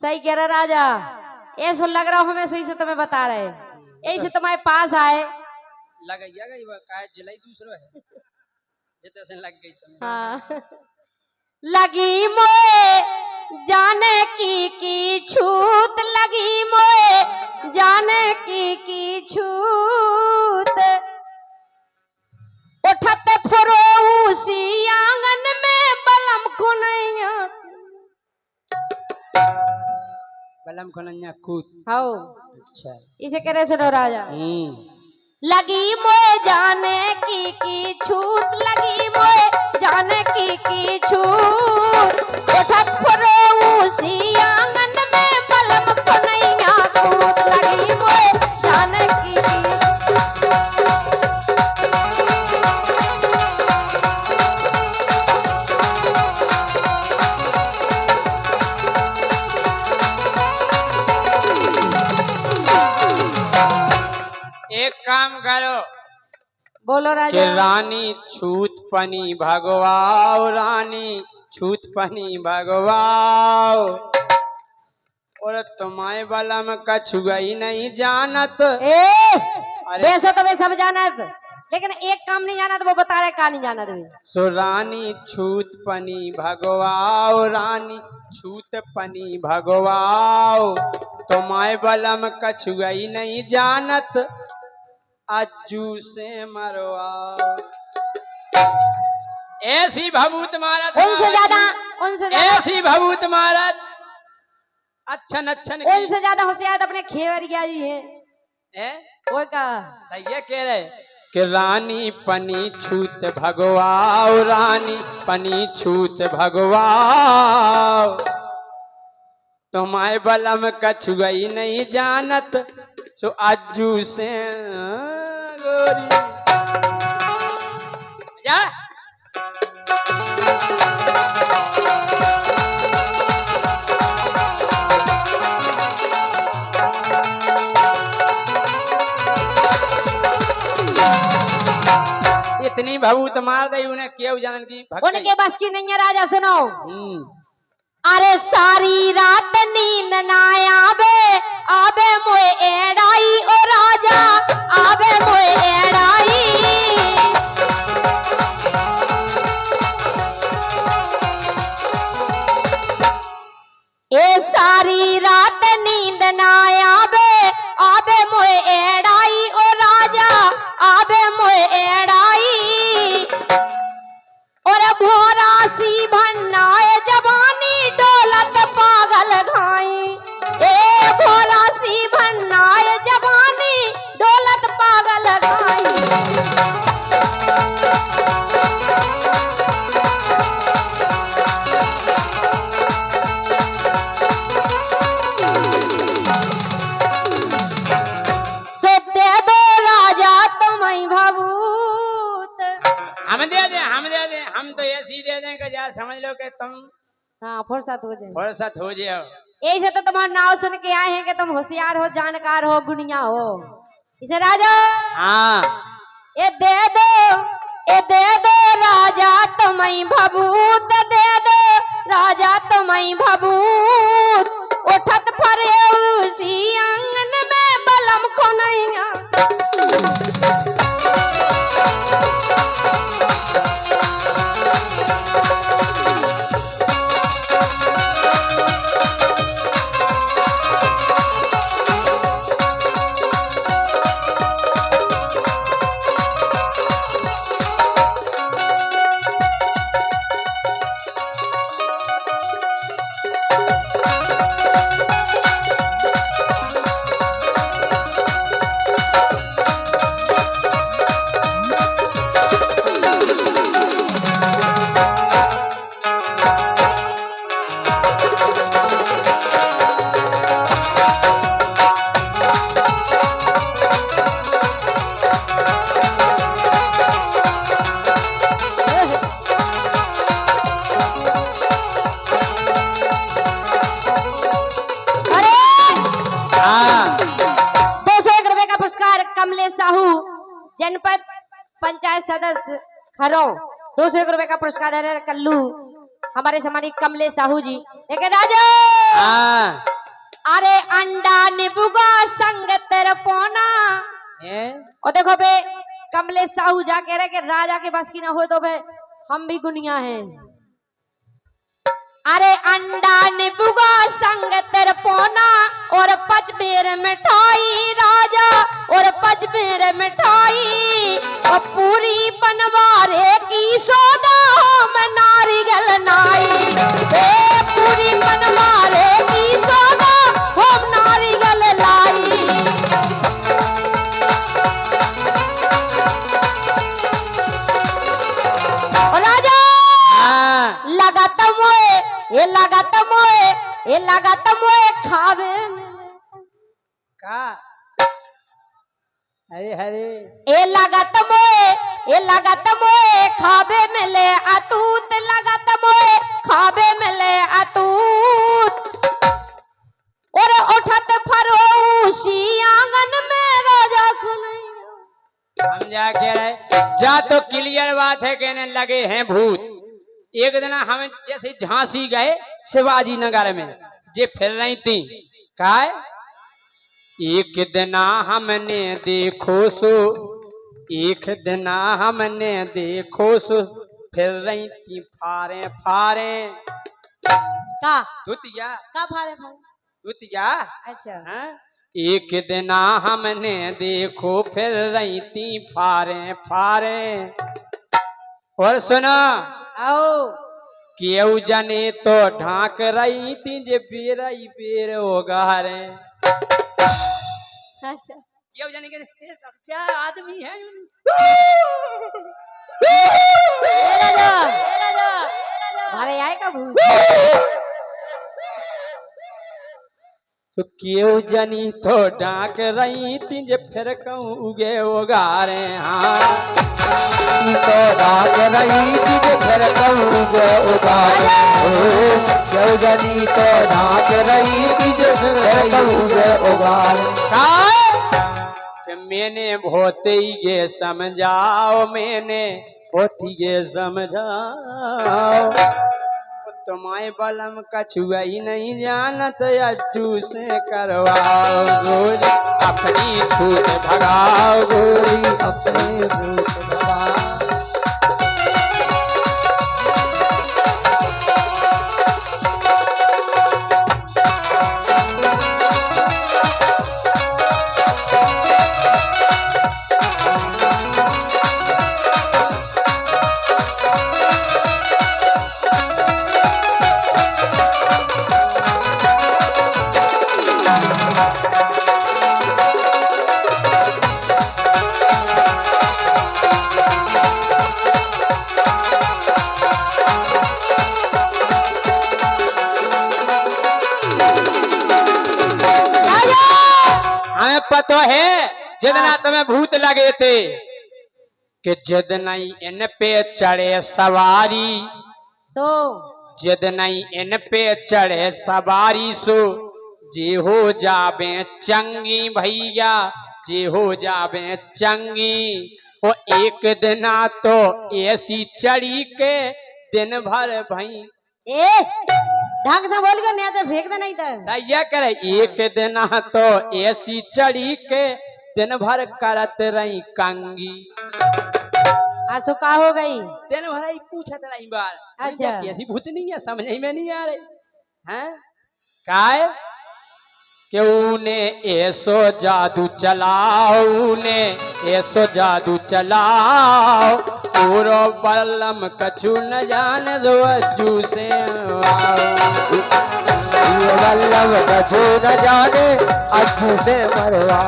सही कह रहे राजा। ऐसा लग रहा हमें सही से तुम्हें बता रहे, ऐसे तुम्हारे पास आए लगैया गई वो काय जिलाई दूसरो है जिते से लग गई तुम्हें। हाँ लगी मोए जाने की छूत, लगी मोए जाने की छूत, उठत फरोसी आंगन में बलम खुनैया। बलम खुनैया कूद। हाँ अच्छा इसे कह रहे सुनो राजा। लगी मोए जाने की छूत, लगी मोए जाने की छूत, उठत फरोसी आंगन में बलम खुनैया कूद, लगी मोए जाने की। एक काम करो बोलो कि राजा। रानी छूत पनी भगवाओ, रानी छूत पनी भगवाओ, और तुम्हारे बलम कछु गई नहीं जानत। वैसे तो वे सब जानत, लेकिन एक काम नहीं जानत, वो बता रहे का नहीं जानत वे। सो रानी छूत पनी भगवाओ, रानी छूत पनी भगवाओ, तुम्हारे बलम कछु गई नहीं जानत, अज्जू से मरवाओ। ऐसी भभूत मारत उनसे ज्यादा ऐसी भभूत मारत अच्छन अच्छन की। उनसे ज्यादा होशियार अपने खेवरिया जी है। और का सही है कह रहे कि रानी पनी छूत भगवाओ, रानी पनी छूत भगवाओ, तुम्हारे बलम कछु गई नहीं जानत, सो अज्जू से गोरी जा। इतनी भभूत मार दई उन्हें क्यों जानन की उनके बस की नहीं है राजा। सुनो अरे सारी रात नींद ना आवे, आवे मोए एड़ाई ओ राजा, आवे मोए एड़ाई। ए सारी रात नींद ना आवे, आवे मोए एड़ाई ओ राजा, आवे मोए एड़ाई। और भोरा सी भन्नाए जवानी डोलत पागल घाई, ए भोरा सी भन्नाए जवानी डोलत पागल घाई। सत्य दो राजा तुम्हें भभूत। हम दे दे हम तो ऐसी दे दें कि जा समझ लो कि तुम हाँ फुर्सत हो जाए, फुर्सत हो जाओ। ऐसे तो तुम्हारा नाव सुन के आए हैं कि तुम होशियार हो, जानकार हो, गुनिया हो। इसे राजा हाँ ये दे दो राजा तुम्हें भभूत, दे दो राजा तुम्हें भभूत, उठत फरे उसी आंगन में बलम खुनैया। जनपद पंचायत सदस्य खरो 201 रुपए का पुरस्कार दे रहे कल्लू हमारे समानी कमले साहू जी एक राजा हाँ अरे अंडा निबुगा संग तेरे पोना और देखो बे कमले साहू जा कह रहे कि राजा के बस की ना हो तो बे हम भी गुनिया हैं। अरे अंडा निबुगा संग तेरे पोना और पचबेर मिठाई राजा और पचबेर मिठाई और पूरी बनवारे की सौदा हम नारियल नाई पूरी बनवारे की सौदा हम नारियल लाई। और राजा लगाता मोए खावे का अरे हरे ए लागत मोए खावे मिले अतूत लागत मोए खावे मिले अतूत और उठत फरोशी आंगन में राजा खुनैया। हम जा कह रहे जा तो क्लियर बात है कहने लगे हैं भूत। एक दिन हम जैसे झांसी गए शिवाजी नगर में जे फिर रही थी काय एक दिन हमने देखो सो एक दिन हमने देखो सो फिर रही थी फारे फारे का धुतिया फारे धुतिया अच्छा हाँ? एक दिन हमने देखो फिर रही थी फारे फारे और सुना आओ केऊ जने तो ढाक रही थी जे बेरई बेर होगा रे अच्छा केऊ जने के क्या आदमी है राजा भारे आए का भूत तो केऊ जनी तो ढाक रही थी जे फिर कहूँ उगे होगा रे हाँ तो डाक रही थी जे फिर कहूँगे उगारे क्यों जनी तो डाक रही थी जे फिर कहूँगे उगारे कि मैंने भोते ये समझाओ मैंने भोती ये समझाओ तुम्हारे बलम कछुआ ही नहीं जानत अज्जू से करवाओ गोरी अपनी छूट भगाओ गोरी अपने भूत भगा पतो है जितना तुम्हें भूत लगे थे कि जिद नहीं इन पे चढ़े सवारी सो जिद नहीं इन पे चढ़े सवारी सो जे हो जाबे चंगी भैया जे हो जाबे चंगी वो एक दिना तो ऐसी चढ़ी के दिन भर भई ए ढंग से बोल के नहीं तो फेंक दे नहीं तो सही करे एक दिन तो ऐसी चढ़ी के दिन भर करत रही कंगी आसो का हो गई दिन भर ही पूछत रही बार अच्छा कैसी भूत नहीं है समझ में नहीं आ रही हैं काय कि उने ऐसो जादू चलाओ ने ऐसो जादू चलाओ पूरो बल्लम कछु न जाने जो अज्जू से वल्लभ कछु न जाने अज्जू से मरवा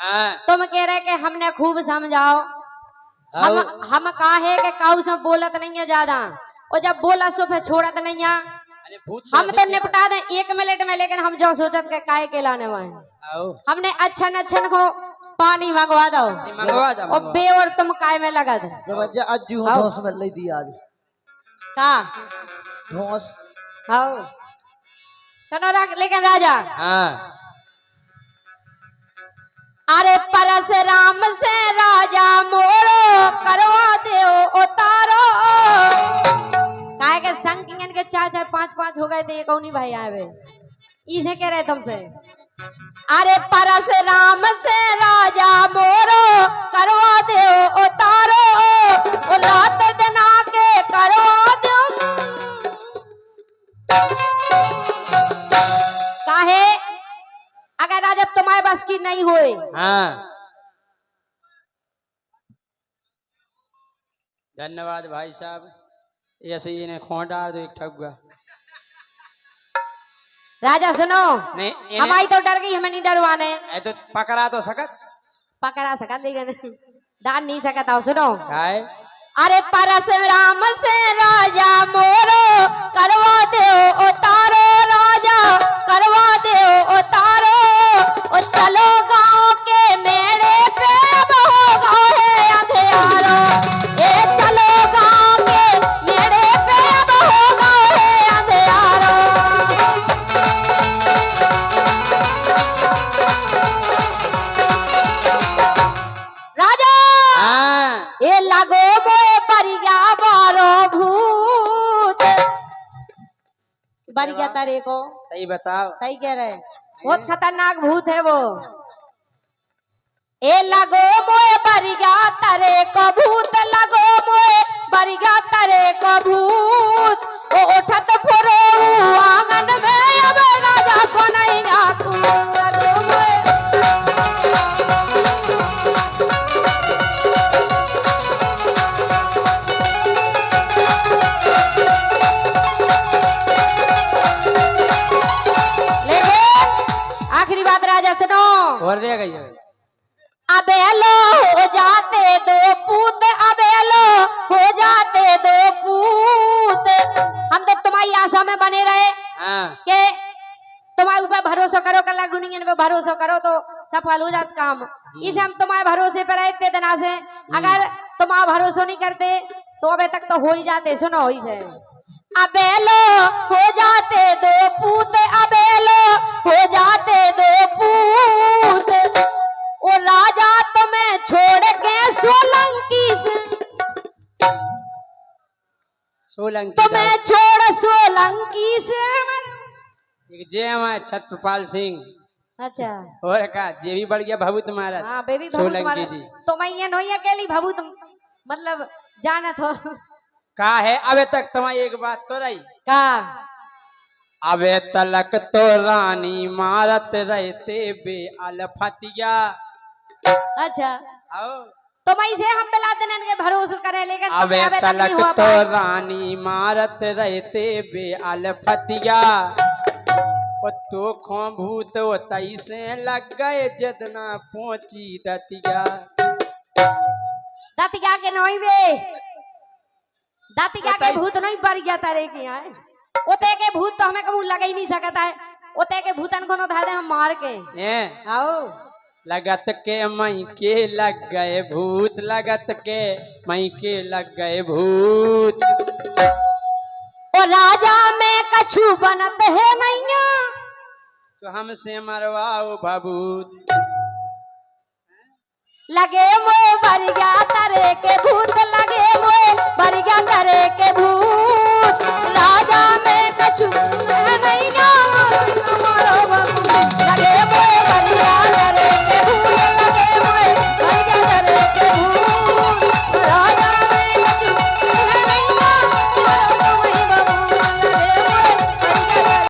हाँ तुम कह रहे कि हमने खूब समझाओ। हम काहे के काऊ से बोलत नहीं है ज्यादा, और जब बोला सो फिर छोड़त नहीं है। अरे भूत हम कैसे तो निपटा दे 1 मिनट में, लेकिन हम जो सोचत के काहे के लाने वाले आओ हमने अच्छन को पानी मंगवा दो मंगवा दो और बे और तुम काय में लगा दे जब अज्जू आओ। धोस में ले दी आज का धोस आओ सुनो लेकिन राजा। हाँ अरे परशुराम से राजा मोरो करवा दे उतारो। काहे के संग के 4-4 5-5 हो गए थे, ये कौनी भाई आए वे इसे कह रहे तुमसे। अरे परशुराम से राजा मोरो करवा दे उतारो, और रात दिन आके करवा दो। काहे अगर राजा तुम्हारे बस की नहीं होए। हाँ धन्यवाद भाई साहब, ऐसे ही इन्हें खों डाल दो एक ठगुआ। राजा सुनो, नहीं हमारी तो डर गई, हमें नहीं डरवाने। ये तो पकड़ा तो सकत पकड़ा सकत लेकिन डाल नहीं सकता। सुनो काय अरे परशुराम से राजा मोरो करवा दे उतारो, राजा करवा दे उतारो। और चलो गांव के मेड़े पे अब होगा है अंधियारो। ए चलो गांव के मेड़े पे अब होगा है अंधियारो। राजा हाँ ये लगो मोए परिया बारो भूत। बढ़ गया तारे को, सही बताओ। सही कह रहे, बहुत खतरनाक भूत है वो। ए लगो मोए परिया तारे को भूत, लगो मोए परिया तारे को भूत। ओ उठत फोरो आंगन में अब राजा को नहीं आकू। लगो मोए आखिरी बात राजा सुनो। और रह गई है। अबेलो हो जाते 2 पूत, अबेलो हो जाते 2 पूत। हम तो तुम्हारी आशा में बने रहे हाँ कि तुम्हारे ऊपर भरोसा करो, कल गुनियन पे भरोसा करो तो सफल हो जात काम। इसे हम तुम्हारे भरोसे पर रहे इतने दिना से। अगर तुम्हारा भरोसा नहीं करते तो अबे तक तो हो ही जाते। सुनो इसे, अबेलो हो जाते 2 पूत, अबेलो हो जाते 2 पूत। और राजा तुम्हें छोड़ के सोलंकी से, सोलंकी तुम्हें छोड़ सोलंकी से। एक जे हमारे छत्रपाल सिंह अच्छा और का जे भी बढ़ गया भभूत महाराज। हाँ बेबी भभूत सोलंकी तुम्हारे जी तो मैं ये नहीं अकेली भभूत मतलब जानत हो का है। अबे तक तुम्हारी एक बात तो रही का। अबे तलक तो रानी मारत रहते बे अलफतिया। अच्छा आओ तो मैं इसे हम बिला देने के भरोसा करे, लेकिन अबे तुम्हें अबे तक नहीं तलक हुआ तो पाए। रानी मारत रहते बे अलफतिया। वो तो खो भूत वो तई से लग गए जदना पहुंची दतिया। दातिका के नहीं बे, दातिका के बताइए। भूत नहीं बढ़ गया तारे के यहाँ। ओते के भूत तो हमें कबू लग ही नहीं सकता है। ओते के भूतन को तो धादे हम मार के आओ। लगत के मई के लग गए भूत, लगत के मई के लग गए भूत। और राजा में कछु बनत है नहीं, तो हमसे मरवाओ भभूत। लगे मोए बरिया तरे के भूत, लगे मोए बरिया तरे के भूत। राजा में कछु नहीं, हमारो भभूत।